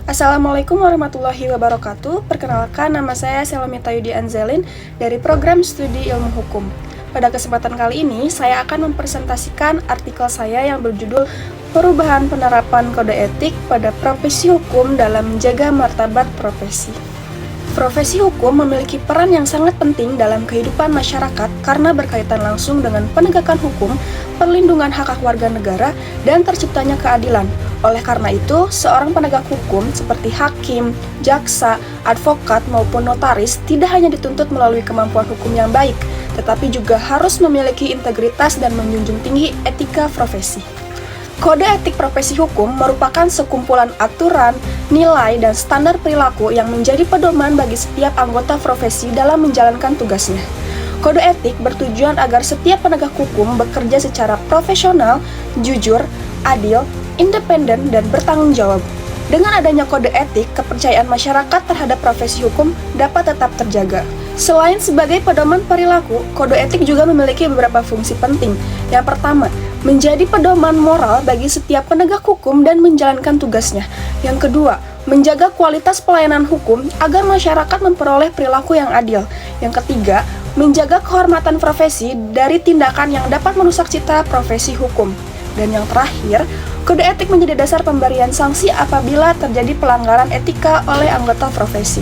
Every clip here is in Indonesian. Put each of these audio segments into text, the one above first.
Assalamualaikum warahmatullahi wabarakatuh. Perkenalkan, nama saya Selamita Yudi Anzelin dari Program Studi Ilmu Hukum. Pada kesempatan kali ini, saya akan mempresentasikan artikel saya yang berjudul Perubahan Penerapan Kode Etik pada Profesi Hukum dalam Menjaga Martabat Profesi. Profesi hukum memiliki peran yang sangat penting dalam kehidupan masyarakat karena berkaitan langsung dengan penegakan hukum, perlindungan hak-hak warga negara, dan terciptanya keadilan. Oleh karena itu, seorang penegak hukum seperti hakim, jaksa, advokat, maupun notaris tidak hanya dituntut melalui kemampuan hukum yang baik, tetapi juga harus memiliki integritas dan menjunjung tinggi etika profesi. Kode etik profesi hukum merupakan sekumpulan aturan, nilai, dan standar perilaku yang menjadi pedoman bagi setiap anggota profesi dalam menjalankan tugasnya. Kode etik bertujuan agar setiap penegak hukum bekerja secara profesional, jujur, adil, independen, dan bertanggung jawab. Dengan adanya kode etik, kepercayaan masyarakat terhadap profesi hukum dapat tetap terjaga. Selain sebagai pedoman perilaku, kode etik juga memiliki beberapa fungsi penting. Yang pertama, menjadi pedoman moral bagi setiap penegak hukum dan menjalankan tugasnya. Yang kedua, menjaga kualitas pelayanan hukum agar masyarakat memperoleh perilaku yang adil. Yang ketiga, menjaga kehormatan profesi dari tindakan yang dapat merusak citra profesi hukum. Dan yang terakhir, kode etik menjadi dasar pemberian sanksi apabila terjadi pelanggaran etika oleh anggota profesi.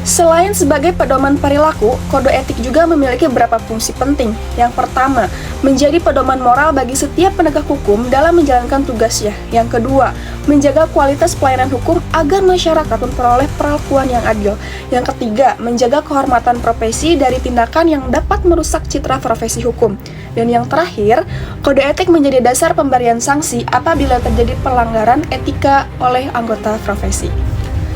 Selain sebagai pedoman perilaku, kode etik juga memiliki beberapa fungsi penting. Yang pertama, menjadi pedoman moral bagi setiap penegak hukum dalam menjalankan tugasnya. Yang kedua, menjaga kualitas pelayanan hukum agar masyarakat memperoleh perlakuan yang adil. Yang ketiga, menjaga kehormatan profesi dari tindakan yang dapat merusak citra profesi hukum. Dan yang terakhir, kode etik menjadi dasar pemberian sanksi apabila terjadi pelanggaran etika oleh anggota profesi.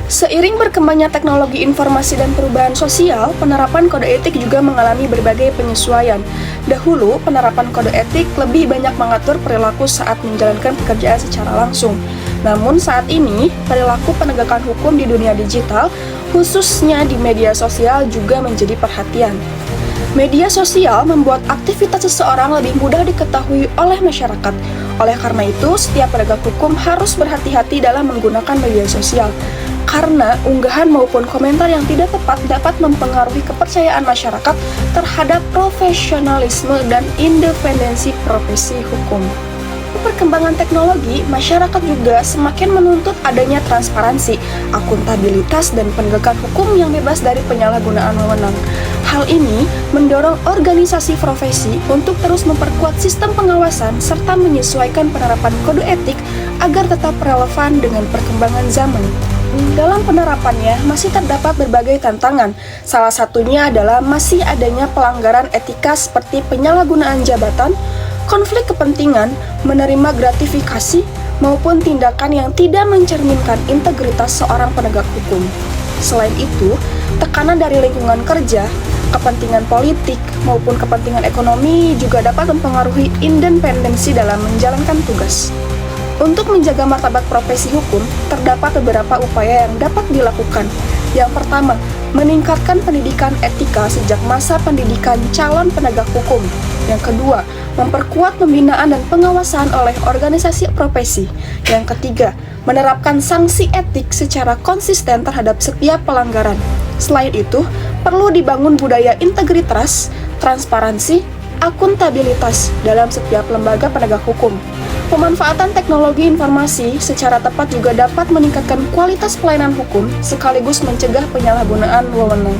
Seiring berkembangnya teknologi informasi dan perubahan sosial, penerapan kode etik juga mengalami berbagai penyesuaian. Dahulu, penerapan kode etik lebih banyak mengatur perilaku saat menjalankan pekerjaan secara langsung. Namun saat ini, perilaku penegakan hukum di dunia digital, khususnya di media sosial, juga menjadi perhatian. Media sosial membuat aktivitas seseorang lebih mudah diketahui oleh masyarakat. Oleh karena itu, setiap penegak hukum harus berhati-hati dalam menggunakan media sosial. Karena unggahan maupun komentar yang tidak tepat dapat mempengaruhi kepercayaan masyarakat terhadap profesionalisme dan independensi profesi hukum. Perkembangan teknologi, masyarakat juga semakin menuntut adanya transparansi, akuntabilitas, dan penegakan hukum yang bebas dari penyalahgunaan wewenang. Hal ini mendorong organisasi profesi untuk terus memperkuat sistem pengawasan serta menyesuaikan penerapan kode etik agar tetap relevan dengan perkembangan zaman. Dalam penerapannya masih terdapat berbagai tantangan. Salah satunya adalah masih adanya pelanggaran etika seperti penyalahgunaan jabatan, konflik kepentingan, menerima gratifikasi, maupun tindakan yang tidak mencerminkan integritas seorang penegak hukum. Selain itu, tekanan dari lingkungan kerja, kepentingan politik, maupun kepentingan ekonomi juga dapat mempengaruhi independensi dalam menjalankan tugas. Untuk menjaga martabat profesi hukum, terdapat beberapa upaya yang dapat dilakukan. Yang pertama, meningkatkan pendidikan etika sejak masa pendidikan calon penegak hukum. Yang kedua, memperkuat pembinaan dan pengawasan oleh organisasi profesi. Yang ketiga, menerapkan sanksi etik secara konsisten terhadap setiap pelanggaran. Selain itu, perlu dibangun budaya integritas, transparansi, akuntabilitas dalam setiap lembaga penegak hukum. Pemanfaatan teknologi informasi secara tepat juga dapat meningkatkan kualitas pelayanan hukum sekaligus mencegah penyalahgunaan wewenang.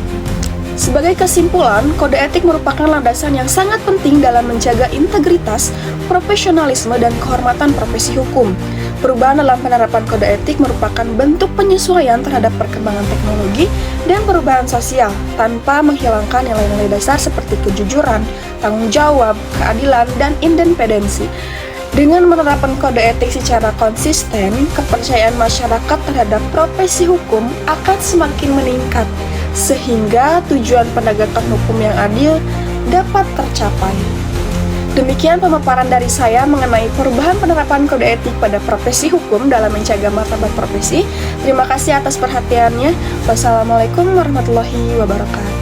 Sebagai kesimpulan, kode etik merupakan landasan yang sangat penting dalam menjaga integritas, profesionalisme, dan kehormatan profesi hukum. Perubahan dalam penerapan kode etik merupakan bentuk penyesuaian terhadap perkembangan teknologi dan perubahan sosial tanpa menghilangkan nilai-nilai dasar seperti kejujuran, tanggung jawab, keadilan, dan independensi. Dengan menerapkan kode etik secara konsisten, kepercayaan masyarakat terhadap profesi hukum akan semakin meningkat, sehingga tujuan penegakan hukum yang adil dapat tercapai. Demikian pemaparan dari saya mengenai perubahan penerapan kode etik pada profesi hukum dalam menjaga martabat profesi. Terima kasih atas perhatiannya. Wassalamualaikum warahmatullahi wabarakatuh.